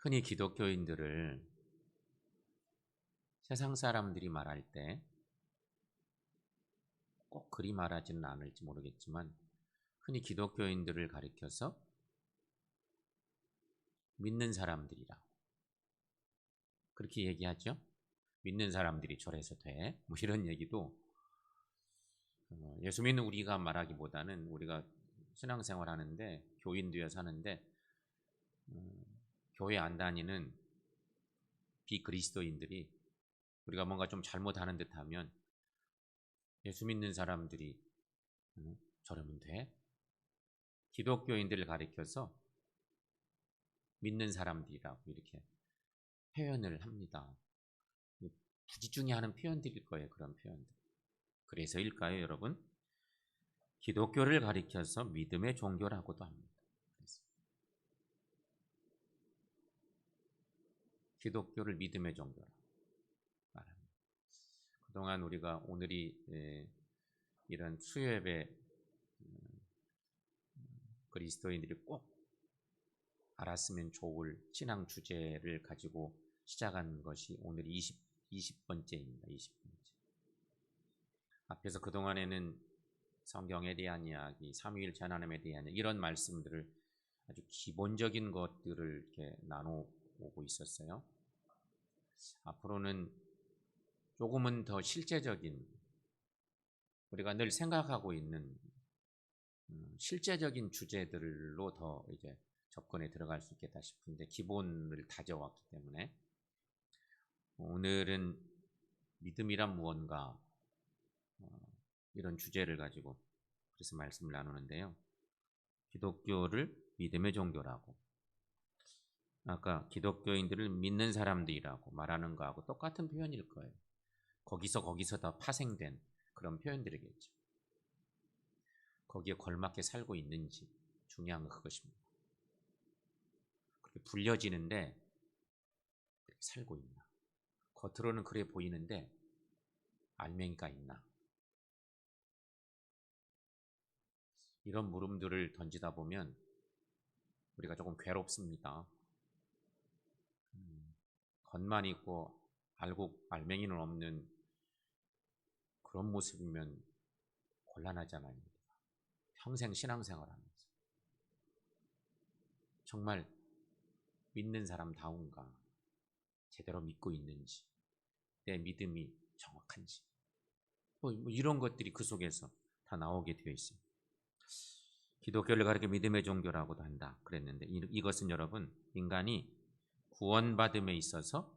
흔히 기독교인들을 세상 사람들이 말할 때 꼭 그리 말하지는 않을지 모르겠지만 흔히 기독교인들을 가리켜서 믿는 사람들이라고 그렇게 얘기하죠. 믿는 사람들이 저래서 돼. 뭐 이런 얘기도 예수 믿는 우리가 말하기보다는 우리가 신앙생활 하는데 교인 되어 사는데 교회 안 다니는 비그리스도인들이 우리가 뭔가 좀 잘못하는 듯하면 예수 믿는 사람들이 저러면 돼? 기독교인들을 가리켜서 믿는 사람들이라고 이렇게 표현을 합니다. 부지중에 하는 표현들일 거예요. 그런 표현들. 그래서일까요, 여러분? 기독교를 가리켜서 믿음의 종교라고도 합니다. 기독교를 믿음의 종교라고 말합니다. 그동안 우리가 오늘이 이런 수요예배 그리스도인들이 꼭 알았으면 좋을 신앙 주제를 가지고 시작한 것이 오늘 20번째입니다. 20번째. 앞에서 그동안에는 성경에 대한 이야기, 삼위일체 하나님에 대한 이런 말씀들을 아주 기본적인 것들을 이렇게 나눠보고 있었어요. 앞으로는 조금은 더 실제적인 우리가 늘 생각하고 있는 실제적인 주제들로 더 이제 접근에 들어갈 수 있겠다 싶은데 기본을 다져왔기 때문에 오늘은 믿음이란 무언가 이런 주제를 가지고 그래서 말씀을 나누는데요. 기독교를 믿음의 종교라고 아까 기독교인들을 믿는 사람들이라고 말하는 거하고 똑같은 표현일 거예요. 거기서 다 파생된 그런 표현들이겠죠. 거기에 걸맞게 살고 있는지 중요한 건 그것입니다. 그렇게 불려지는데 그렇게 살고 있나? 겉으로는 그래 보이는데 알맹이가 있나? 이런 물음들을 던지다 보면 우리가 조금 괴롭습니다. 겉만 있고 알맹이는 없는 그런 모습이면 곤란하잖아요. 평생 신앙생활하면서 정말 믿는 사람다운가, 제대로 믿고 있는지, 내 믿음이 정확한지 뭐 이런 것들이 그 속에서 다 나오게 되어 있습니다. 기독교를 가리켜 믿음의 종교라고도 한다 그랬는데 이것은 여러분 인간이 구원받음에 있어서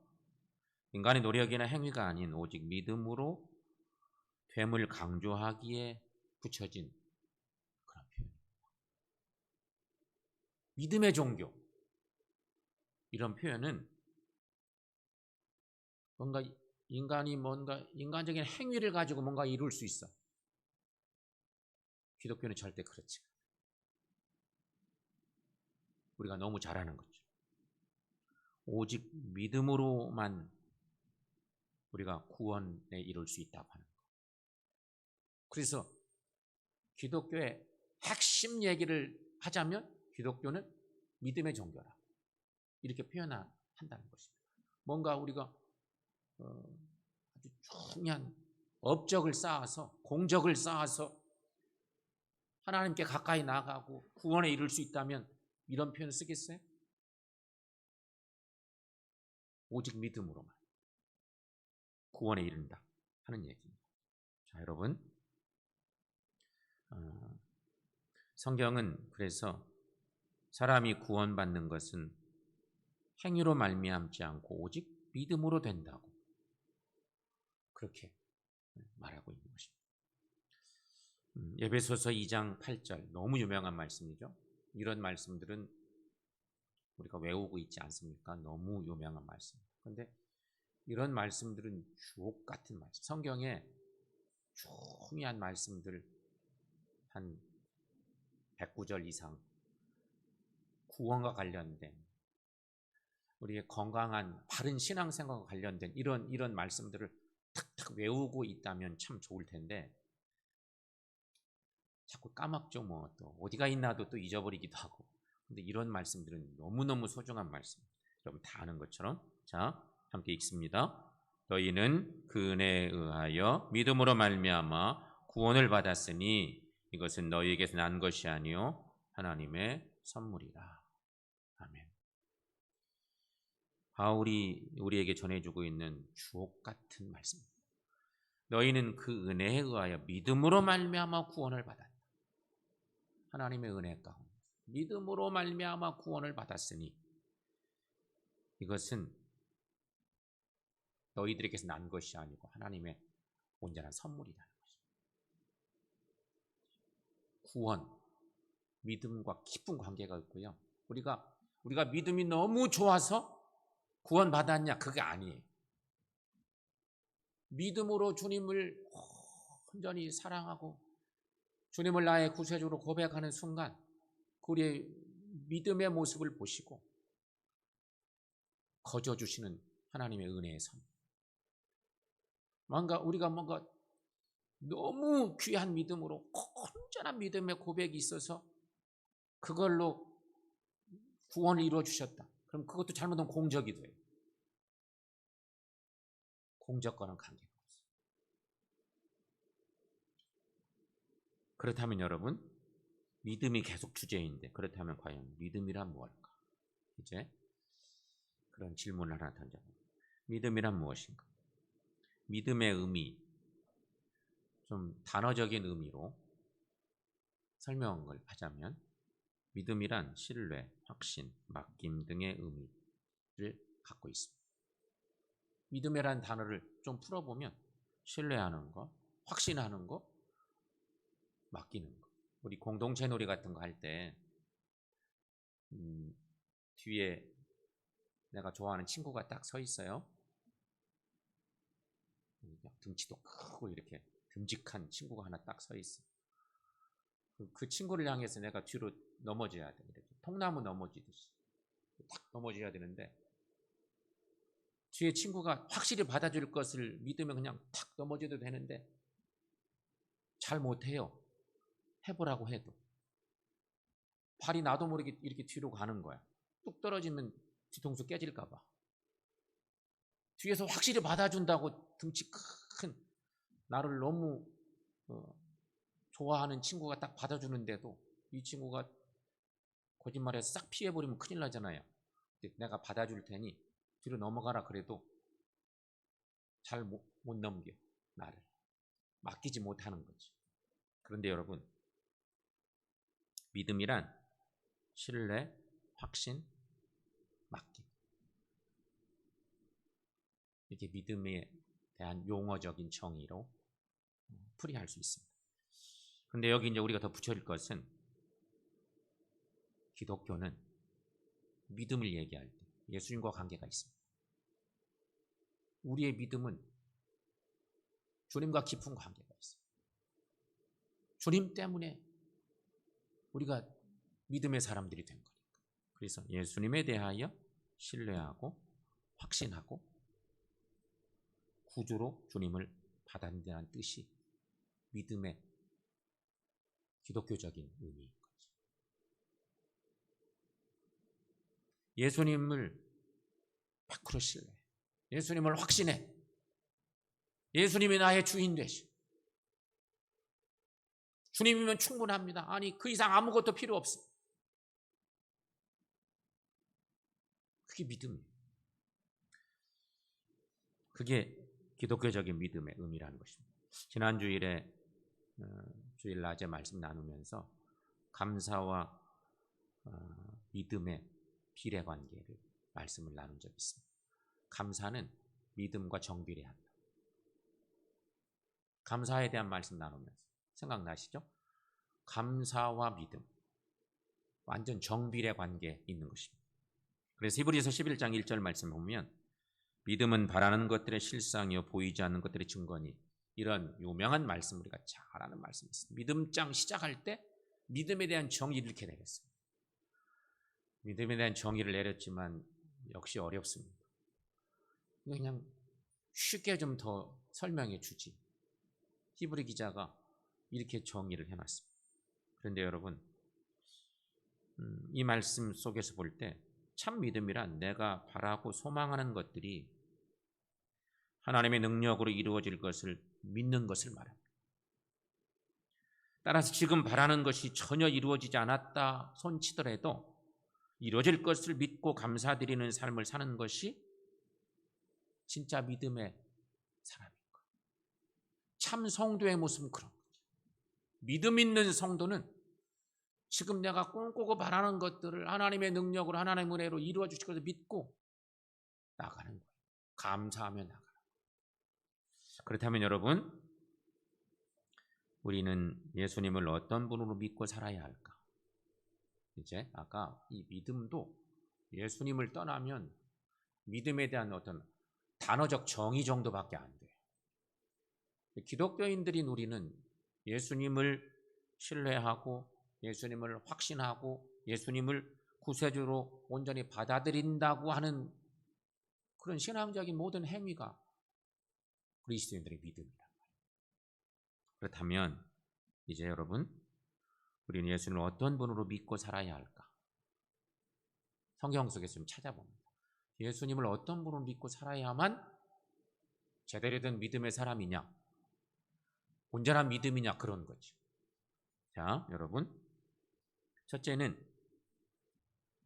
인간의 노력이나 행위가 아닌 오직 믿음으로 됨을 강조하기에 붙여진 그런 표현입니다. 믿음의 종교 이런 표현은 인간이 인간적인 행위를 가지고 뭔가 이룰 수 있어. 기독교는 절대 그렇지 않아요. 우리가 너무 잘하는 거죠. 오직 믿음으로만 우리가 구원에 이룰 수 있다고 하는 거. 그래서 기독교의 핵심 얘기를 하자면 기독교는 믿음의 종교라 이렇게 표현한다는 것입니다. 뭔가 우리가 아주 중요한 업적을 쌓아서 공적을 쌓아서 하나님께 가까이 나가고 구원에 이룰 수 있다면 이런 표현을 쓰겠어요? 오직 믿음으로만 구원에 이른다 하는 얘기입니다. 자, 여러분 성경은 그래서 사람이 구원받는 것은 행위로 말미암지 않고 오직 믿음으로 된다고 그렇게 말하고 있는 것입니다. 에베소서 2장 8절 너무 유명한 말씀이죠. 이런 말씀들은 우리가 외우고 있지 않습니까? 너무 유명한 말씀. 그런데 이런 말씀들은 주옥 같은 말씀. 성경에 중요한 말씀들 한 109절 이상 구원과 관련된 우리의 건강한 바른 신앙생활과 관련된 이런 말씀들을 탁탁 외우고 있다면 참 좋을 텐데 자꾸 까먹죠. 뭐 또 어디가 있나도 또 잊어버리기도 하고. 근데 이런 말씀들은 너무너무 소중한 말씀. 여러분 다 아는 것처럼. 자, 함께 읽습니다. 너희는 그 은혜에 의하여 믿음으로 말미암아 구원을 받았으니 이것은 너희에게서 난 것이 아니요 하나님의 선물이라. 아멘. 바울이 우리에게 전해주고 있는 주옥 같은 말씀입니다. 너희는 그 은혜에 의하여 믿음으로 말미암아 구원을 받았다. 하나님의 은혜 가운데 믿음으로 말미암아 구원을 받았으니 이것은 너희들에게서 난 것이 아니고 하나님의 온전한 선물이라는 것입니다. 구원, 믿음과 깊은 관계가 있고요. 우리가 믿음이 너무 좋아서 구원 받았냐? 그게 아니에요. 믿음으로 주님을 온전히 사랑하고 주님을 나의 구세주로 고백하는 순간 우리의 믿음의 모습을 보시고 거저 주시는 하나님의 은혜의 선. 우리가 너무 귀한 믿음으로 온전한 믿음의 고백이 있어서 그걸로 구원을 이루어 주셨다. 그럼 그것도 잘못하면 공적이 돼요. 공적과는 관계가 없어요. 그렇다면 여러분, 믿음이 계속 주제인데 그렇다면 과연 믿음이란 무엇일까? 이제 그런 질문을 하나 던져봅니다. 믿음이란 무엇인가? 믿음의 의미, 좀 단어적인 의미로 설명을 하자면 믿음이란 신뢰, 확신, 맡김 등의 의미를 갖고 있습니다. 믿음이라는 단어를 좀 풀어보면 신뢰하는 거, 확신하는 거, 맡기는 거. 우리 공동체 놀이 같은 거 할 때 뒤에 내가 좋아하는 친구가 딱 서 있어요. 등치도 크고 이렇게 듬직한 친구가 하나 딱 서 있어. 그 친구를 향해서 내가 뒤로 넘어져야 돼. 이렇게 통나무 넘어지듯이 딱 넘어져야 되는데 뒤에 친구가 확실히 받아줄 것을 믿으면 그냥 탁 넘어져도 되는데 잘 못해요. 해보라고 해도 발이 나도 모르게 이렇게 뒤로 가는 거야. 뚝 떨어지면 뒤통수 깨질까 봐. 뒤에서 확실히 받아준다고 등치 큰 나를 너무 좋아하는 친구가 딱 받아주는데도 이 친구가 거짓말해서 싹 피해버리면 큰일 나잖아요. 내가 받아줄 테니 뒤로 넘어가라 그래도 잘 못 넘겨. 나를 맡기지 못하는 거지. 그런데 여러분, 믿음이란 신뢰, 확신, 맡김. 이렇게 믿음에 대한 용어적인 정의로 풀이할 수 있습니다. 그런데 여기 이제 우리가 더 붙여질 것은 기독교는 믿음을 얘기할 때 예수님과 관계가 있습니다. 우리의 믿음은 주님과 깊은 관계가 있어요. 주님 때문에 우리가 믿음의 사람들이 된 거니까. 그래서 예수님에 대하여 신뢰하고 확신하고 구주로 주님을 받아들이는 뜻이 믿음의 기독교적인 의미인 거죠. 예수님을 100% 신뢰해. 예수님을 확신해. 예수님이 나의 주인 되시. 주님이면 충분합니다. 아니 그 이상 아무것도 필요 없어. 그게 믿음이에요. 그게 기독교적인 믿음의 의미라는 것입니다. 지난 주일에 주일 낮에 말씀 나누면서 감사와 믿음의 비례관계를 말씀을 나눈 적이 있습니다. 감사는 믿음과 정비례한다. 감사에 대한 말씀 나누면서 생각나시죠? 감사와 믿음 완전 정비례 관계에 있는 것입니다. 그래서 히브리서 11장 1절 말씀 보면 믿음은 바라는 것들의 실상이요 보이지 않는 것들의 증거니, 이런 유명한 말씀 우리가 잘 아는 말씀이 있습니다. 믿음장 시작할 때 믿음에 대한 정의를 이렇게 내렸어요. 믿음에 대한 정의를 내렸지만 역시 어렵습니다. 그냥 쉽게 좀 더 설명해 주지. 히브리 기자가 이렇게 정의를 해놨습니다. 그런데 여러분, 이 말씀 속에서 볼 때 참 믿음이란 내가 바라고 소망하는 것들이 하나님의 능력으로 이루어질 것을 믿는 것을 말합니다. 따라서 지금 바라는 것이 전혀 이루어지지 않았다 손치더라도 이루어질 것을 믿고 감사드리는 삶을 사는 것이 진짜 믿음의 사람인 거예요. 참 성도의 모습은 그런 거죠. 믿음 있는 성도는 지금 내가 꿈꾸고 바라는 것들을 하나님의 능력으로 하나님의 은혜로 이루어 주실 것을 믿고 나가는 거예요. 감사하며 나가는 거예요. 그렇다면 여러분, 우리는 예수님을 어떤 분으로 믿고 살아야 할까? 이제 아까 이 믿음도 예수님을 떠나면 믿음에 대한 어떤 단어적 정의 정도밖에 안 돼요. 기독교인들인 우리는 예수님을 신뢰하고 예수님을 확신하고 예수님을 구세주로 온전히 받아들인다고 하는 그런 신앙적인 모든 행위가 그리스도인들의 믿음이란 말이에요. 그렇다면 이제 여러분, 우리는 예수님을 어떤 분으로 믿고 살아야 할까? 성경 속에서 좀 찾아봅니다. 예수님을 어떤 분으로 믿고 살아야만 제대로 된 믿음의 사람이냐, 온전한 믿음이냐, 그런 거죠. 자, 여러분, 첫째는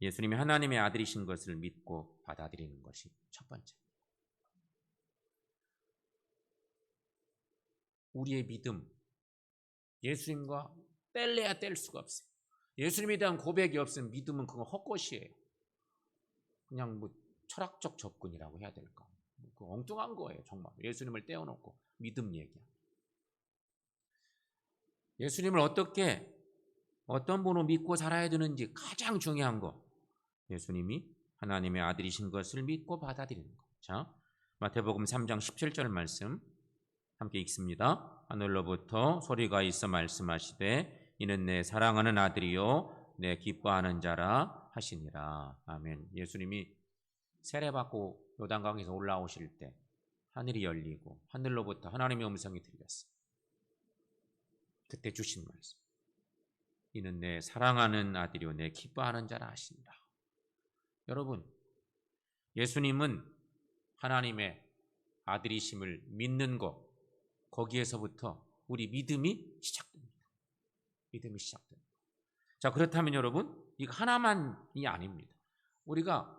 예수님이 하나님의 아들이신 것을 믿고 받아들이는 것이 첫 번째. 우리의 믿음, 예수님과 뗄래야 뗄 수가 없어요. 예수님에 대한 고백이 없으면 믿음은 그건 헛것이에요. 그냥 뭐 철학적 접근이라고 해야 될까? 그 엉뚱한 거예요, 정말. 예수님을 떼어놓고 믿음 얘기야. 예수님을 어떤 분으로 믿고 살아야 되는지 가장 중요한 거, 예수님이 하나님의 아들이신 것을 믿고 받아들이는 거. 자, 마태복음 3장 17절 말씀 함께 읽습니다. 하늘로부터 소리가 있어 말씀하시되 이는 내 사랑하는 아들이요 내 기뻐하는 자라 하시니라. 아멘. 예수님이 세례받고 요단강에서 올라오실 때 하늘이 열리고 하늘로부터 하나님의 음성이 들렸어요. 그때 주신 말씀, 이는 내 사랑하는 아들이요 내 기뻐하는 자라 하시니라. 여러분, 예수님은 하나님의 아들이심을 믿는 것, 거기에서부터 우리 믿음이 시작됩니다. 믿음이 시작됩니다. 자, 그렇다면 여러분, 이거 하나만이 아닙니다. 우리가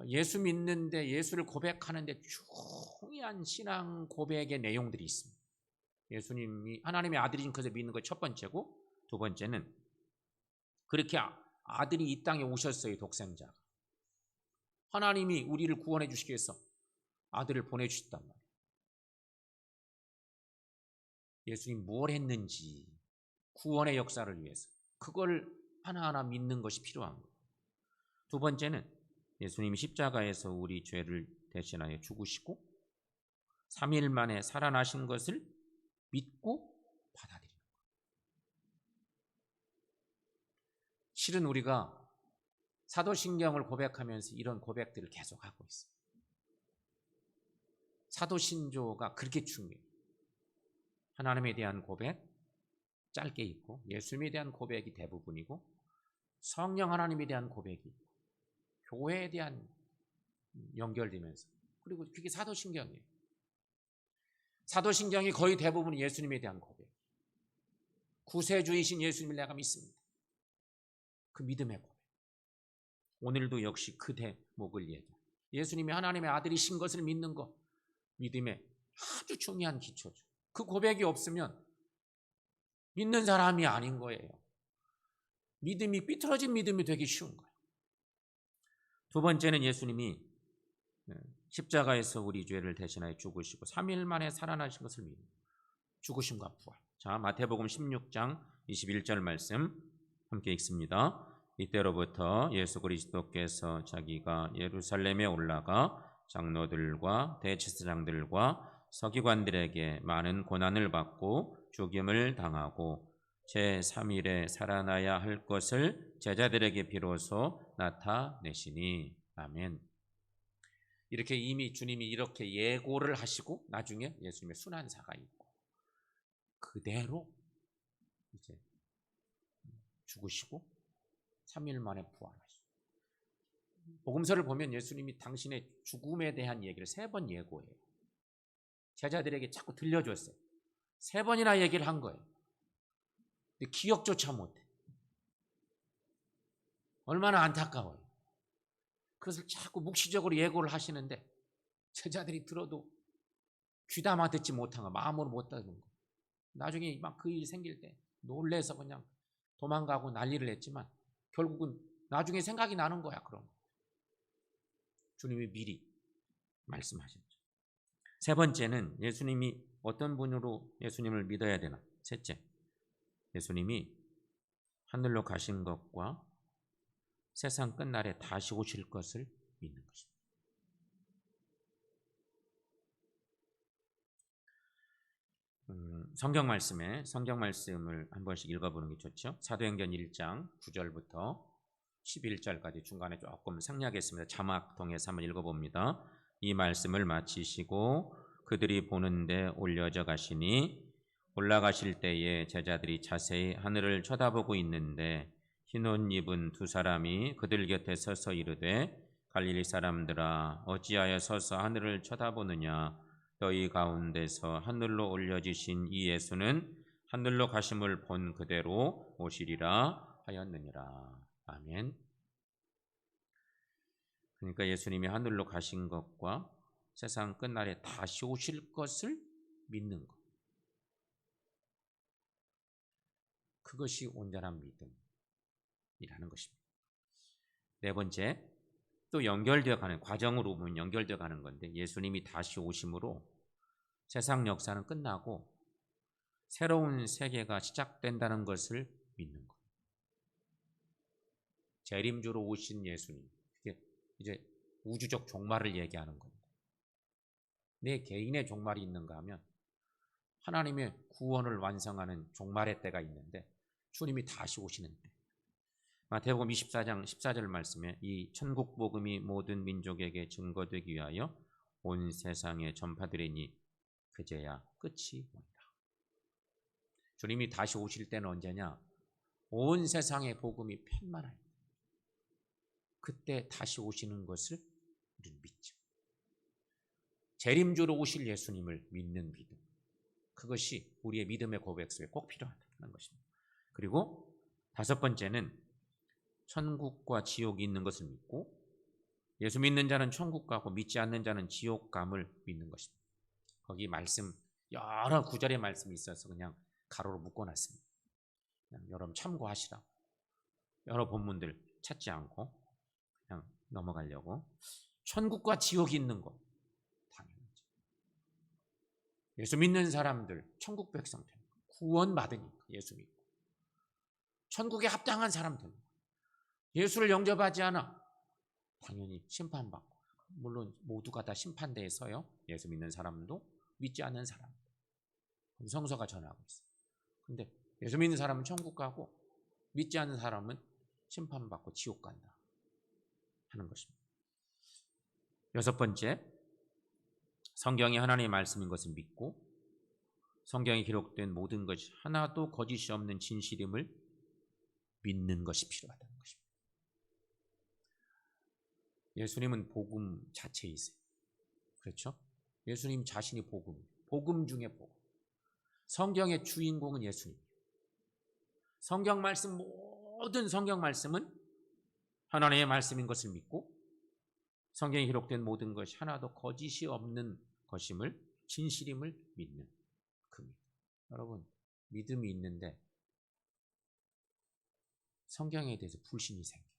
예수 믿는데, 예수를 고백하는데 중요한 신앙 고백의 내용들이 있습니다. 예수님이 하나님의 아들이신 것을 믿는 것 첫 번째고, 두 번째는 그렇게 아들이 이 땅에 오셨어요. 독생자가. 하나님이 우리를 구원해 주시기 위해서 아들을 보내주셨단 말이에요. 예수님 뭘 했는지, 구원의 역사를 위해서 그걸 하나하나 믿는 것이 필요한 거예요. 두 번째는 예수님이 십자가에서 우리 죄를 대신하여 죽으시고 3일 만에 살아나신 것을 믿고 받아들이는 거예요. 실은 우리가 사도신경을 고백하면서 이런 고백들을 계속하고 있어요. 사도신조가 그렇게 중요해요. 하나님에 대한 고백 짧게 있고, 예수님에 대한 고백이 대부분이고, 성령 하나님에 대한 고백이 있고, 교회에 대한 연결되면서, 그리고 그게 사도신경이에요. 사도신경이 거의 대부분 예수님에 대한 고백, 구세주이신 예수님을 내가 믿습니다. 그 믿음의 고백. 오늘도 역시 그 대목을 얘기해요. 예수님이 하나님의 아들이신 것을 믿는 것, 믿음의 아주 중요한 기초죠. 그 고백이 없으면 믿는 사람이 아닌 거예요. 믿음이 삐뚤어진 믿음이 되기 쉬운 거예요. 두 번째는 예수님이 십자가에서 우리 죄를 대신하여 죽으시고 3일 만에 살아나신 것을 믿는 죽으심과 부활. 자, 마태복음 16장 21절 말씀 함께 읽습니다. 이때로부터 예수 그리스도께서 자기가 예루살렘에 올라가 장로들과 대제사장들과 서기관들에게 많은 고난을 받고 죽임을 당하고 제3일에 살아나야 할 것을 제자들에게 비로소 나타내시니. 아멘. 이렇게 이미 주님이 이렇게 예고를 하시고 나중에 예수님의 순환사가 있고 그대로 이제 죽으시고 3일 만에 부활하시고, 복음서를 보면 예수님이 당신의 죽음에 대한 얘기를 3번 예고해요. 제자들에게 자꾸 들려줬어요. 3번이나 얘기를 한 거예요. 근데 기억조차 못해. 얼마나 안타까워요. 그것을 자꾸 묵시적으로 예고를 하시는데 제자들이 들어도 귀담아 듣지 못한 거, 마음으로 못 듣는 거. 나중에 막 그 일이 생길 때 놀래서 그냥 도망가고 난리를 했지만 결국은 나중에 생각이 나는 거야. 그런 거. 주님이 미리 말씀하셨죠. 3번째는 예수님이 어떤 분으로 예수님을 믿어야 되나. 셋째, 예수님이 하늘로 가신 것과 세상 끝날에 다시 오실 것을 믿는 것입니다. 성경 말씀을 한 번씩 읽어보는 게 좋죠. 사도행전 1장 9절부터 11절까지 중간에 조금 생략했습니다. 자막 통해서 한번 읽어봅니다. 이 말씀을 마치시고 그들이 보는데 올려져 가시니 올라가실 때에 제자들이 자세히 하늘을 쳐다보고 있는데 흰 옷 입은 2사람이 그들 곁에 서서 이르되 갈릴리 사람들아 어찌하여 서서 하늘을 쳐다보느냐. 너희 가운데서 하늘로 올려지신 이 예수는 하늘로 가심을 본 그대로 오시리라 하였느니라. 아멘. 그러니까 예수님이 하늘로 가신 것과 세상 끝날에 다시 오실 것을 믿는 것. 그것이 온전한 믿음이라는 것입니다. 4번째, 또 연결되어 가는, 과정으로 보면 연결되어 가는 건데 예수님이 다시 오심으로 세상 역사는 끝나고 새로운 세계가 시작된다는 것을 믿는 것. 재림주로 오신 예수님, 그게 이제 우주적 종말을 얘기하는 겁니다. 내 개인의 종말이 있는가 하면 하나님의 구원을 완성하는 종말의 때가 있는데 주님이 다시 오시는 때. 마태복음 24장 14절 말씀에 이 천국 복음이 모든 민족에게 증거되기 위하여 온 세상에 전파되리니 그제야 끝이 온다. 주님이 다시 오실 때는 언제냐? 온 세상의 복음이 편만할 때. 그때 다시 오시는 것을 우리는 믿죠. 재림주로 오실 예수님을 믿는 믿음. 그것이 우리의 믿음의 고백 속에 꼭 필요하다는 것입니다. 그리고 5번째는 천국과 지옥이 있는 것을 믿고 예수 믿는 자는 천국 가고 믿지 않는 자는 지옥 감을 믿는 것입니다. 거기 말씀 여러 구절의 말씀이 있어서 그냥 가로로 묶어놨습니다. 그냥 여러분 참고하시라고. 여러 본문들 찾지 않고 그냥 넘어가려고. 천국과 지옥이 있는 것 당연하죠. 예수 믿는 사람들 천국 백성 되는 거. 구원 받으니까 예수 믿고 천국에 합당한 사람 되는 거. 예수를 영접하지 않아 당연히 심판받고. 물론 모두가 다 심판대에 서요. 예수 믿는 사람도 믿지 않는 사람. 성서가 전하고 있어요. 근데 예수 믿는 사람은 천국 가고 믿지 않는 사람은 심판받고 지옥 간다 하는 것입니다. 6번째, 성경이 하나님의 말씀인 것을 믿고 성경에 기록된 모든 것이 하나도 거짓이 없는 진실임을 믿는 것이 필요하다는 것입니다. 예수님은 복음 자체이세요. 그렇죠? 예수님 자신이 복음 중에 복음. 성경의 주인공은 예수님이에요. 성경 말씀, 모든 성경 말씀은 하나님의 말씀인 것을 믿고 성경에 기록된 모든 것이 하나도 거짓이 없는 것임을, 진실임을 믿는 그 믿음. 여러분, 믿음이 있는데 성경에 대해서 불신이 생겨요.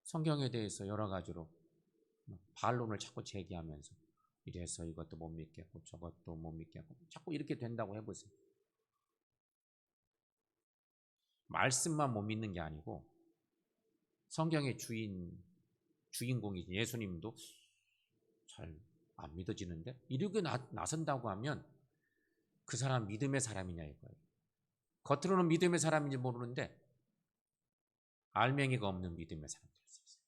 성경에 대해서 여러 가지로 반론을 자꾸 제기하면서 이래서 이것도 못 믿겠고 저것도 못 믿겠고 자꾸 이렇게 된다고 해보세요. 말씀만 못 믿는 게 아니고 성경의 주인공이 예수님도 잘 안 믿어지는데 이렇게 나선다고 하면 그 사람 믿음의 사람이냐 이거예요. 겉으로는 믿음의 사람인지 모르는데 알맹이가 없는 믿음의 사람 될 수 있어요.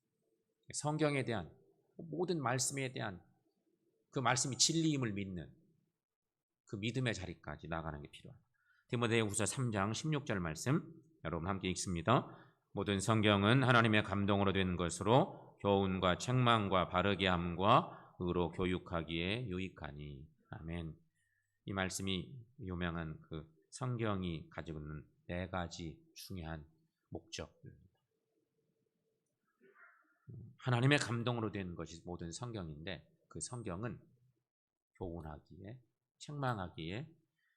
성경에 대한 모든 말씀에 대한 그 말씀이 진리임을 믿는 그 믿음의 자리까지 나가는 게 필요합니다. 디모데후서 3장 16절 말씀 여러분 함께 읽습니다. 모든 성경은 하나님의 감동으로 된 것으로 교훈과 책망과 바르게 함과 의로 교육하기에 유익하니. 아멘. 이 말씀이 유명한 그 성경이 가지고 있는 네 가지 중요한 목적입니다. 하나님의 감동으로 된 것이 모든 성경인데, 그 성경은 교훈하기에, 책망하기에,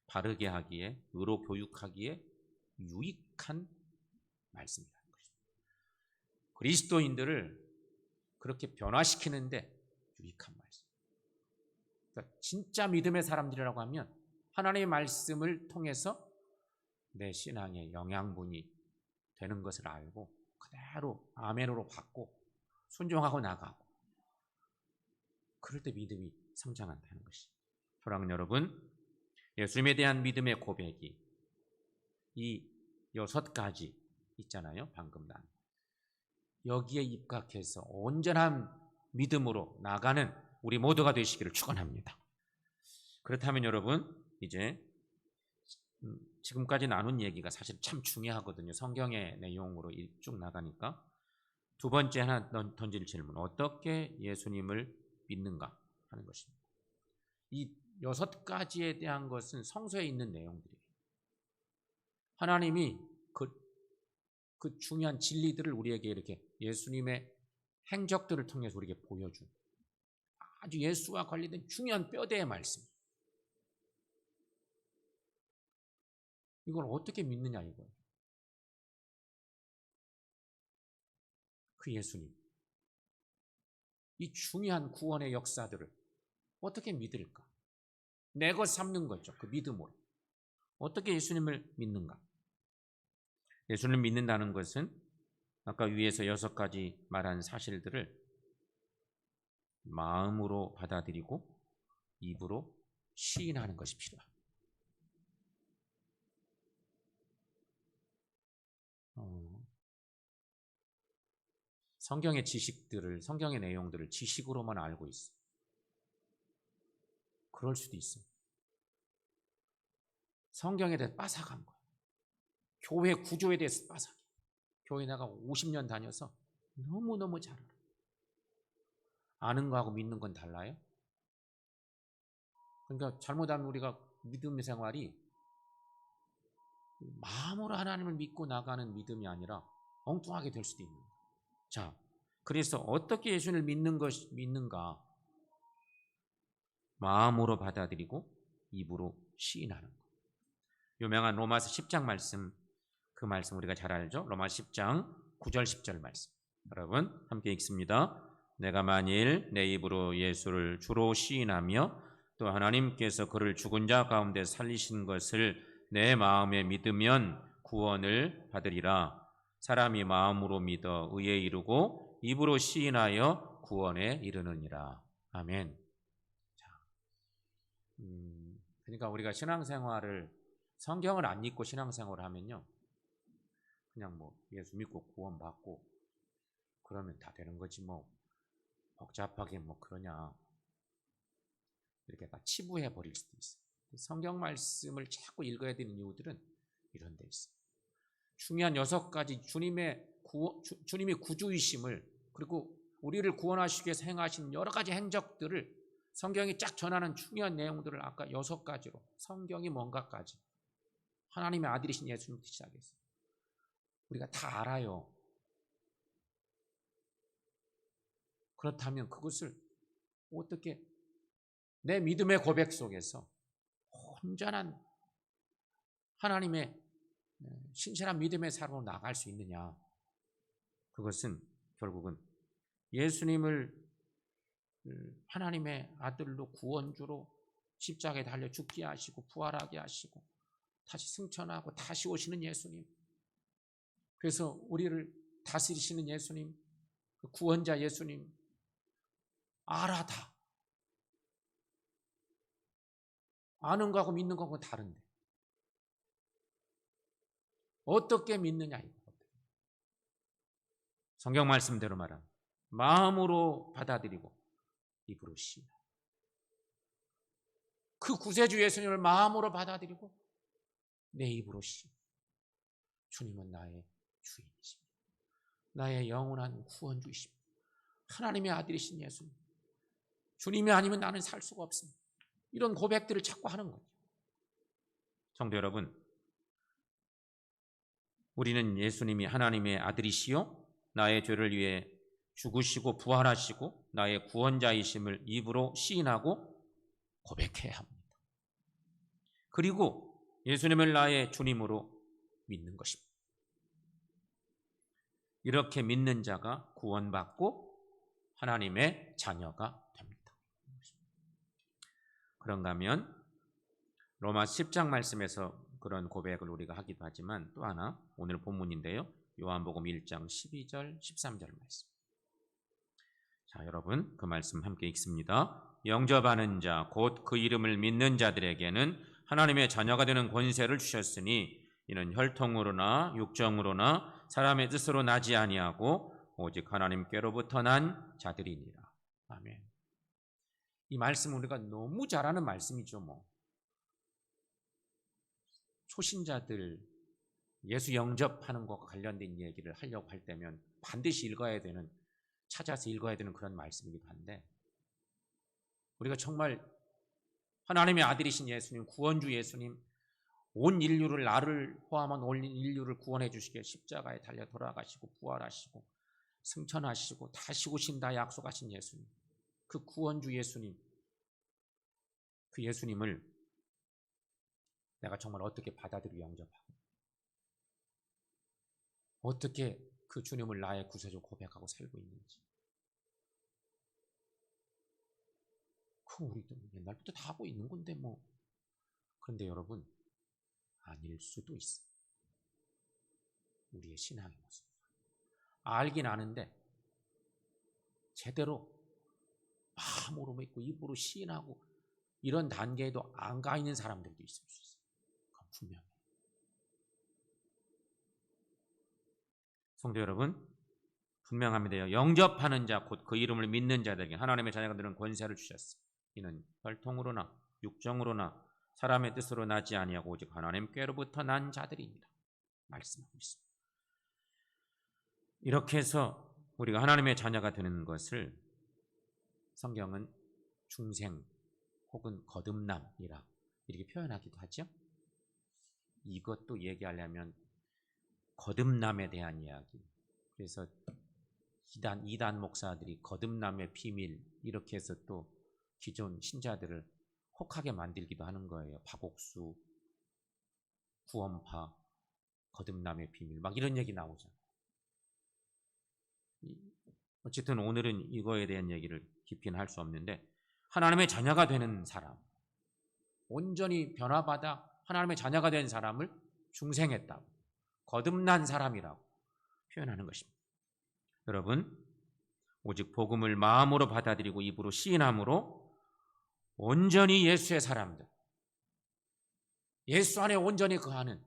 바르게 하기에, 의로 교육하기에 유익한 말씀이라는 것입니다. 그리스도인들을 그렇게 변화시키는데 유익한 말씀. 그러니까 진짜 믿음의 사람들이라고 하면 하나님의 말씀을 통해서 내 신앙의 영양분이 되는 것을 알고 그대로 아멘으로 받고 순종하고 나가고, 그럴 때 믿음이 성장한다는 것이. 사랑하는 여러분, 예수님에 대한 믿음의 고백이 이 6가지 있잖아요. 방금 난 여기에 입각해서 온전한 믿음으로 나가는 우리 모두가 되시기를 축원합니다. 그렇다면 여러분, 이제 지금까지 나눈 얘기가 사실 참 중요하거든요. 성경의 내용으로 쭉 나가니까. 두 번째 하나 던질 질문, 어떻게 예수님을 믿는가 하는 것입니다. 이 6가지에 대한 것은 성서에 있는 내용들이에요. 하나님이 그 중요한 진리들을 우리에게 이렇게 예수님의 행적들을 통해서 우리에게 보여준 아주 예수와 관련된 중요한 뼈대의 말씀. 이걸 어떻게 믿느냐 이거예요. 그 예수님, 이 중요한 구원의 역사들을 어떻게 믿을까? 내 것 삼는 거죠. 그 믿음으로. 어떻게 예수님을 믿는가? 예수님을 믿는다는 것은 아까 위에서 6가지 말한 사실들을 마음으로 받아들이고 입으로 시인하는 것이 필요합니다. 성경의 지식들을, 성경의 내용들을 지식으로만 알고 있어. 그럴 수도 있어. 성경에 대해 빠삭한 거야. 교회 구조에 대해서 빠삭해. 교회 나가 50년 다녀서 너무너무 잘 알아. 아는 거하고 믿는 건 달라요. 그러니까 잘못하면 우리가 믿음 생활이 마음으로 하나님을 믿고 나가는 믿음이 아니라 엉뚱하게 될 수도 있는 거예요. 자, 그래서 어떻게 예수님을 믿는가? 마음으로 받아들이고 입으로 시인하는 거. 유명한 로마서 10장 말씀, 그 말씀 우리가 잘 알죠? 로마서 10장 9절 10절 말씀. 여러분 함께 읽습니다. 내가 만일 내 입으로 예수를 주로 시인하며 또 하나님께서 그를 죽은 자 가운데 살리신 것을 내 마음에 믿으면 구원을 받으리라. 사람이 마음으로 믿어 의에 이르고 입으로 시인하여 구원에 이르느니라. 아멘. 자, 그러니까 우리가 신앙생활을, 성경을 안 읽고 신앙생활을 하면요, 그냥 뭐 예수 믿고 구원 받고 그러면 다 되는 거지 뭐 복잡하게 뭐 그러냐, 이렇게 다 치부해 버릴 수도 있어요. 성경 말씀을 자꾸 읽어야 되는 이유들은 이런 데 있어요. 중요한 6가지 주님이 구주이심을, 그리고 우리를 구원하시기 위해서 행하신 여러 가지 행적들을 성경이 쫙 전하는 중요한 내용들을 아까 6가지로 성경이 뭔가까지 하나님의 아들이신 예수님부터 시작했어요. 우리가 다 알아요. 그렇다면 그것을 어떻게 내 믿음의 고백 속에서 온전한 하나님의 신실한 믿음의 삶으로 나갈 수 있느냐? 그것은 결국은 예수님을 하나님의 아들로 구원주로 십자가에 달려 죽게 하시고 부활하게 하시고 다시 승천하고 다시 오시는 예수님, 그래서 우리를 다스리시는 예수님, 구원자 예수님 알아다. 아는 거하고 믿는 거하고 다른데 어떻게 믿느냐 이거. 성경 말씀대로 말하면 마음으로 받아들이고 입으로 시인하라. 그 구세주 예수님을 마음으로 받아들이고 내 입으로 시인. 주님은 나의 주인이십니다. 나의 영원한 구원주이십니다. 하나님의 아들이신 예수님. 주님이 아니면 나는 살 수가 없습니다. 이런 고백들을 자꾸 하는 거죠. 성도 여러분, 우리는 예수님이 하나님의 아들이시요 나의 죄를 위해 죽으시고 부활하시고 나의 구원자이심을 입으로 시인하고 고백해야 합니다. 그리고 예수님을 나의 주님으로 믿는 것입니다. 이렇게 믿는 자가 구원받고 하나님의 자녀가 됩니다. 그런가 하면 로마 10장 말씀에서 그런 고백을 우리가 하기도 하지만 또 하나 오늘 본문인데요. 요한복음 1장 12절 13절 말씀. 자, 여러분 그 말씀 함께 읽습니다. 영접하는 자 곧 그 이름을 믿는 자들에게는 하나님의 자녀가 되는 권세를 주셨으니 이는 혈통으로나 육정으로나 사람의 뜻으로 나지 아니하고 오직 하나님께로부터 난 자들이니라. 아멘. 이 말씀 우리가 너무 잘 아는 말씀이죠. 초신자들 예수 영접하는 것과 관련된 얘기를 하려고 할 때면 반드시 찾아서 읽어야 되는 그런 말씀이기도 한데, 우리가 정말 하나님의 아들이신 예수님, 구원주 예수님, 온 인류를, 나를 포함한 온 인류를 구원해 주시기에 십자가에 달려 돌아가시고 부활하시고 승천하시고 다시 오신다 약속하신 예수님, 그 구원주 예수님, 그 예수님을 내가 정말 어떻게 받아들이고 영접하고 어떻게 그 주님을 나의 구세주 고백하고 살고 있는지, 그 우리도 옛날부터 다 하고 있는 건데 그런데 여러분, 아닐 수도 있어요. 우리의 신앙의 모습 알긴 아는데 제대로 마음으로 믿고 입으로 시인하고 이런 단계에도 안 가 있는 사람들도 있을 수 있어요. 그건 분명해요. 성도 여러분, 분명합니다. 영접하는 자 곧 그 이름을 믿는 자들에게 하나님의 자녀가 되는 권세를 주셨어요. 이는 혈통으로나 육정으로나 사람의 뜻으로 나지 아니하고 오직 하나님께로부터 난 자들입니다. 말씀하고 있습니다. 이렇게 해서 우리가 하나님의 자녀가 되는 것을 성경은 중생 혹은 거듭남이라 이렇게 표현하기도 하죠. 이것도 얘기하려면 거듭남에 대한 이야기. 그래서 이단 목사들이 거듭남의 비밀 이렇게 해서 또 기존 신자들을 혹하게 만들기도 하는 거예요. 박옥수, 구원파, 거듭남의 비밀 막 이런 얘기 나오잖아요. 어쨌든 오늘은 이거에 대한 얘기를 깊이는 할 수 없는데, 하나님의 자녀가 되는 사람, 온전히 변화받아 하나님의 자녀가 된 사람을 중생했다고, 거듭난 사람이라고 표현하는 것입니다. 여러분, 오직 복음을 마음으로 받아들이고 입으로 시인함으로 온전히 예수의 사람들, 예수 안에 온전히 거하는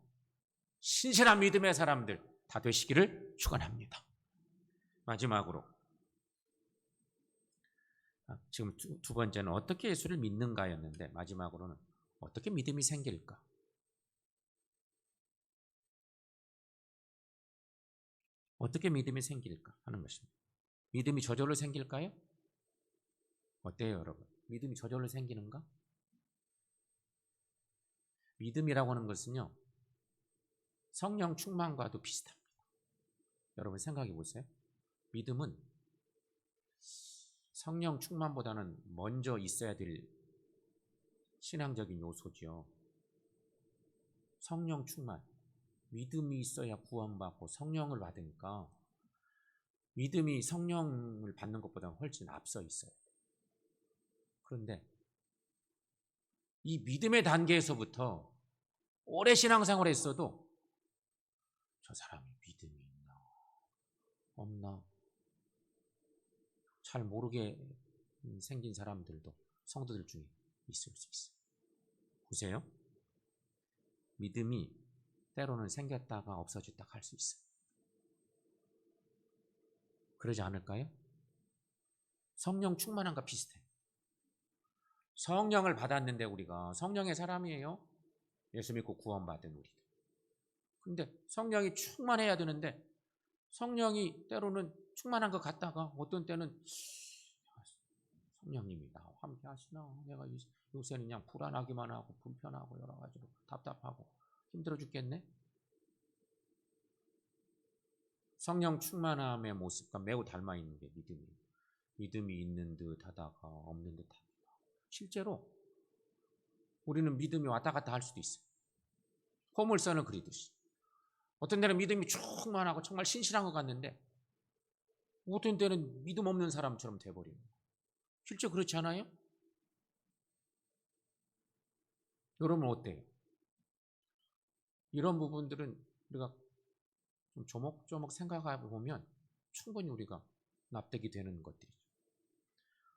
신실한 믿음의 사람들 다 되시기를 축원합니다. 마지막으로 지금 두 번째는 어떻게 예수를 믿는가였는데, 마지막으로는 어떻게 믿음이 생길까? 어떻게 믿음이 생길까 하는 것입니다. 믿음이 저절로 생길까요? 어때요, 여러분? 믿음이 저절로 생기는가? 믿음이라고 하는 것은요, 성령 충만과도 비슷합니다. 여러분 생각해 보세요. 믿음은 성령 충만보다는 먼저 있어야 될 신앙적인 요소죠. 성령 충만. 믿음이 있어야 구원받고 성령을 받으니까 믿음이 성령을 받는 것보다 훨씬 앞서 있어요. 그런데 이 믿음의 단계에서부터 오래 신앙생활을 했어도 저 사람이 믿음이 있나 없나 잘 모르게 생긴 사람들도 성도들 중에 있을 수 있어요. 보세요. 믿음이 때로는 생겼다가 없어졌다가 할 수 있어요. 그러지 않을까요? 성령 충만함과 비슷해요. 성령을 받았는데 우리가 성령의 사람이에요. 예수 믿고 구원받은 우리들. 근데 성령이 충만해야 되는데 성령이 때로는 충만한 것 같다가 어떤 때는 성령님이 나와 함께 하시나? 내가 요새는 그냥 불안하기만 하고 불편하고 여러 가지로 답답하고 힘들어 죽겠네? 성령 충만함의 모습과 매우 닮아 있는 게 믿음이에요. 믿음이 있는 듯 하다가 없는 듯 하기도 하고. 실제로 우리는 믿음이 왔다 갔다 할 수도 있어요. 포물선을 그리듯이. 어떤 때는 믿음이 충만하고 정말 신실한 것 같는데 어떤 때는 믿음 없는 사람처럼 돼버리는 거예요. 실제 그렇지 않아요? 여러분 어때요? 이런 부분들은 우리가 좀 조목조목 생각해 보면 충분히 우리가 납득이 되는 것들이죠.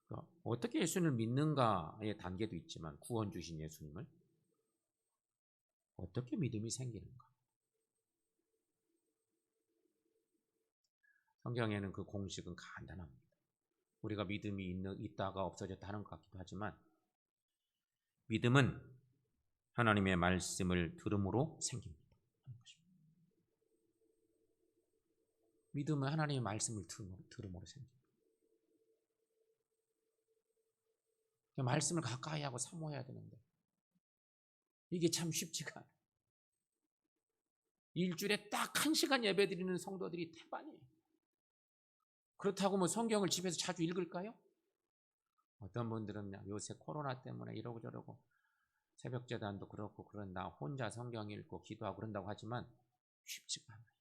그러니까 어떻게 예수님을 믿는가의 단계도 있지만 구원 주신 예수님을 어떻게 믿음이 생기는가? 성경에는 그 공식은 간단합니다. 우리가 믿음이 있다가 없어졌다 하는 것 같기도 하지만 믿음은 하나님의 말씀을 들음으로 생깁니다. 믿음은 하나님의 말씀을 들음으로 생깁니다. 말씀을 가까이 하고 사모해야 되는데 이게 참 쉽지가 않아요. 일주일에 딱 1시간 예배 드리는 성도들이 태반이에요. 그렇다고 뭐 성경을 집에서 자주 읽을까요? 어떤 분들은 요새 코로나 때문에 이러고 저러고 새벽 재단도 그렇고 그런다 혼자 성경 읽고 기도하고 그런다고 하지만 쉽지가 않아요.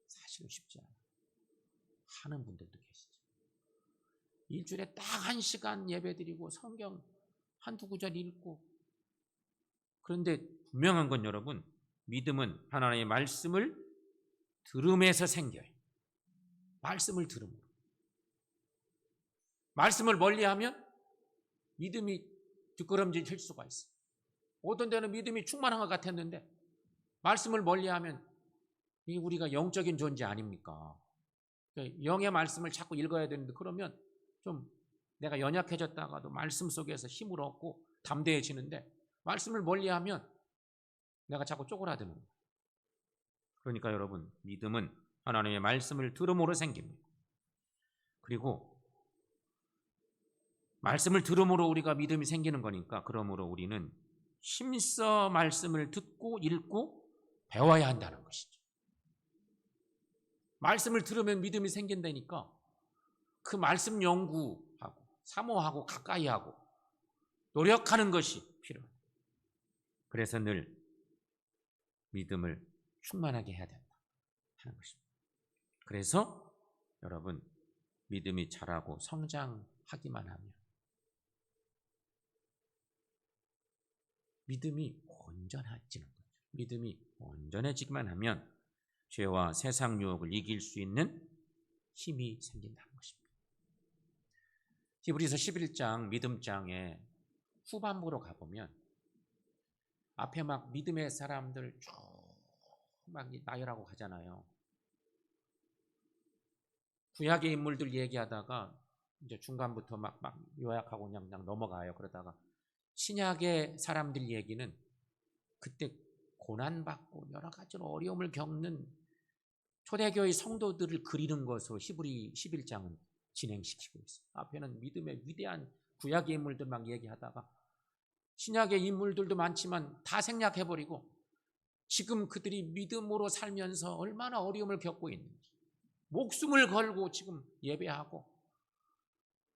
사실은 쉽지 않아요. 하는 분들도 계시죠. 일주일에 딱 1시간 예배 드리고 성경 한두 구절 읽고. 그런데 분명한 건 여러분, 믿음은 하나님의 말씀을 들음에서 생겨요. 말씀을 들음으로. 말씀을 멀리하면 믿음이 뒷걸음질 수가 있어요. 어떤 때는 믿음이 충만한 것 같았는데 말씀을 멀리하면 이 우리가 영적인 존재 아닙니까? 영의 말씀을 자꾸 읽어야 되는데 그러면 좀 내가 연약해졌다가도 말씀 속에서 힘을 얻고 담대해지는데 말씀을 멀리하면 내가 자꾸 쪼그라드는 거예요. 그러니까 여러분, 믿음은 하나님의 말씀을 들음으로 생깁니다. 그리고 말씀을 들음으로 우리가 믿음이 생기는 거니까 그러므로 우리는 힘써 말씀을 듣고 읽고 배워야 한다는 것이죠. 말씀을 들으면 믿음이 생긴다니까 그 말씀 연구하고 사모하고 가까이 하고 노력하는 것이 필요해요. 그래서 늘 믿음을 충만하게 해야 된다 하는 것입니다. 그래서 여러분 믿음이 자라고 성장하기만 하면 믿음이 온전해지는 거죠. 믿음이 온전해지기만 하면 죄와 세상 유혹을 이길 수 있는 힘이 생긴다는 것입니다. 히브리서 11장 믿음장의 후반부로 가보면 앞에 막 믿음의 사람들 쭉 막 나열하고 가잖아요. 구약의 인물들 얘기하다가 이제 중간부터 막 요약하고 그냥 넘어가요. 그러다가 신약의 사람들 얘기는 그때 고난받고 여러 가지로 어려움을 겪는 초대교회 성도들을 그리는 것으로 히브리 11장은 진행시키고 있어요. 앞에는 믿음의 위대한 구약의 인물들 막 얘기하다가 신약의 인물들도 많지만 다 생략해버리고 지금 그들이 믿음으로 살면서 얼마나 어려움을 겪고 있는지 목숨을 걸고 지금 예배하고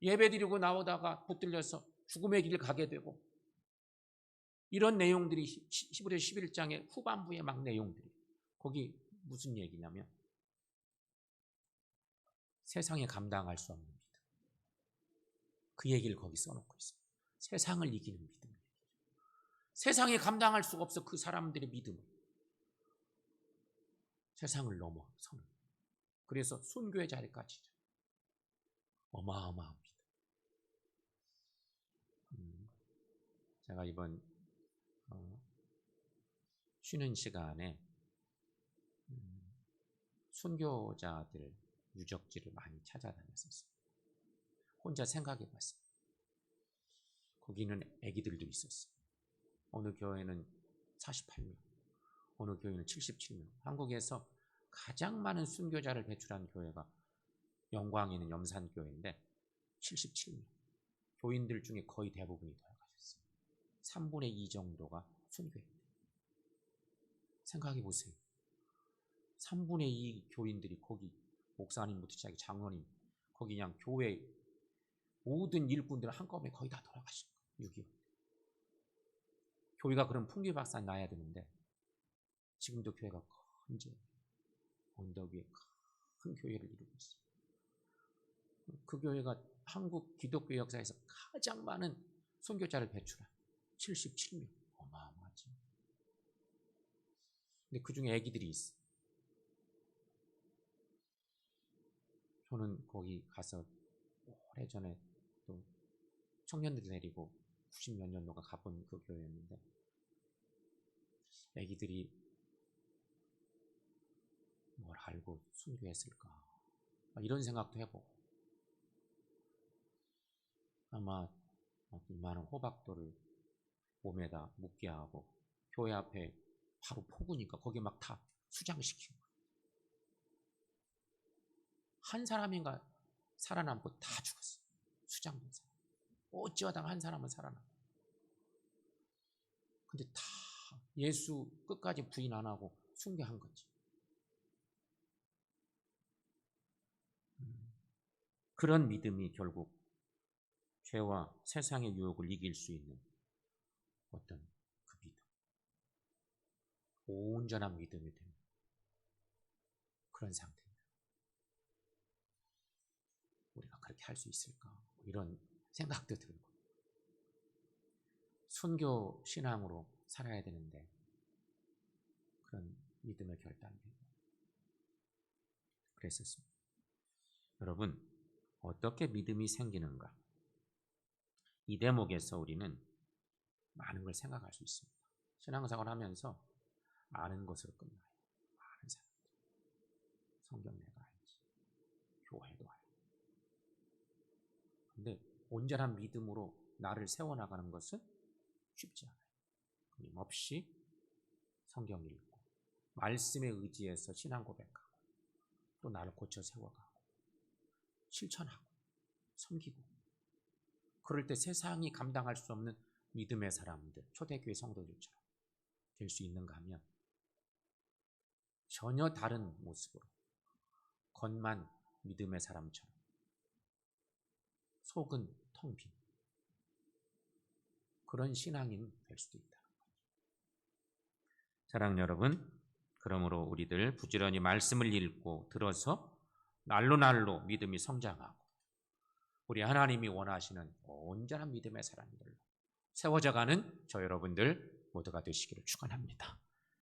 예배드리고 나오다가 붙들려서 죽음의 길 가게 되고 이런 내용들이 히브리 11장의 후반부의 막 내용들이 거기 무슨 얘기냐면 세상에 감당할 수 없는 믿음 그 얘기를 거기 써놓고 있어요. 세상을 이기는 믿음 세상에 감당할 수가 없어. 그 사람들의 믿음을 세상을 넘어서는 그래서 순교의 자리까지 어마어마합니다. 제가 이번 쉬는 시간에 순교자들 유적지를 많이 찾아다녔었어요. 혼자 생각해 봤어요. 거기는 아기들도 있었어요. 어느 교회는 48명, 어느 교회는 77명. 한국에서 가장 많은 순교자를 배출한 교회가 영광에 있는 염산교회인데 77명. 교인들 중에 거의 대부분이 돌아가셨어요. 3분의 2 정도가 순교했대요. 생각해 보세요. 3분의 2 교인들이 거기 목사님부터 시작해 장로님, 거기 그냥 교회 모든 일꾼들 한꺼번에 거의 다 돌아가신 거예요. 6.25. 교회가 그런 풍기박산 나야 되는데 지금도 교회가 언제 언덕 위에 큰 교회를 이루고 있어요. 그 교회가 한국 기독교 역사에서 가장 많은 선교자를 배출한 77명. 어마어마하지. 근데 그 중에 아기들이 있어. 저는 거기 가서 오래전에 또 청년들 데리고 90몇 년도가 가본 그 교회였는데 아기들이 뭘 알고 순교했을까 이런 생각도 해보고 아마 많은 호박돌을 몸에다 묶게 하고 교회 앞에 바로 폭우니까 거기 막 다 수장시키고 한 사람인가 살아남고 다 죽었어요. 수장된 사람. 어찌하다가 한 사람은 살아남고. 근데 다 예수 끝까지 부인 안 하고 순교한 거지. 그런 믿음이 결국 죄와 세상의 유혹을 이길 수 있는 어떤 그 믿음. 온전한 믿음이 되는 그런 상태입니다. 우리가 그렇게 할 수 있을까? 이런 생각도 들고. 순교 신앙으로 살아야 되는데 그런 믿음의 결단이 그랬었습니다. 여러분, 어떻게 믿음이 생기는가? 이 대목에서 우리는 많은 걸 생각할 수 있습니다. 신앙생활을 하면서 아는 것으로 끝나요. 아는 사람들. 성경 내가 알지. 교회도 알고. 근데 온전한 믿음으로 나를 세워나가는 것은 쉽지 않아요. 끊임없이 성경 읽고 말씀에 의지해서 신앙 고백하고 또 나를 고쳐 세워가고 실천하고 섬기고 그럴 때 세상이 감당할 수 없는 믿음의 사람들, 초대교회 성도들처럼 될 수 있는가 하면 전혀 다른 모습으로 겉만 믿음의 사람처럼 속은 텅 빈 그런 신앙인 될 수도 있다는 거죠. 사랑하는 여러분, 그러므로 우리들 부지런히 말씀을 읽고 들어서 날로 믿음이 성장하고 우리 하나님이 원하시는 온전한 믿음의 사람들로 세워져가는 저 여러분들 모두가 되시기를 축원합니다.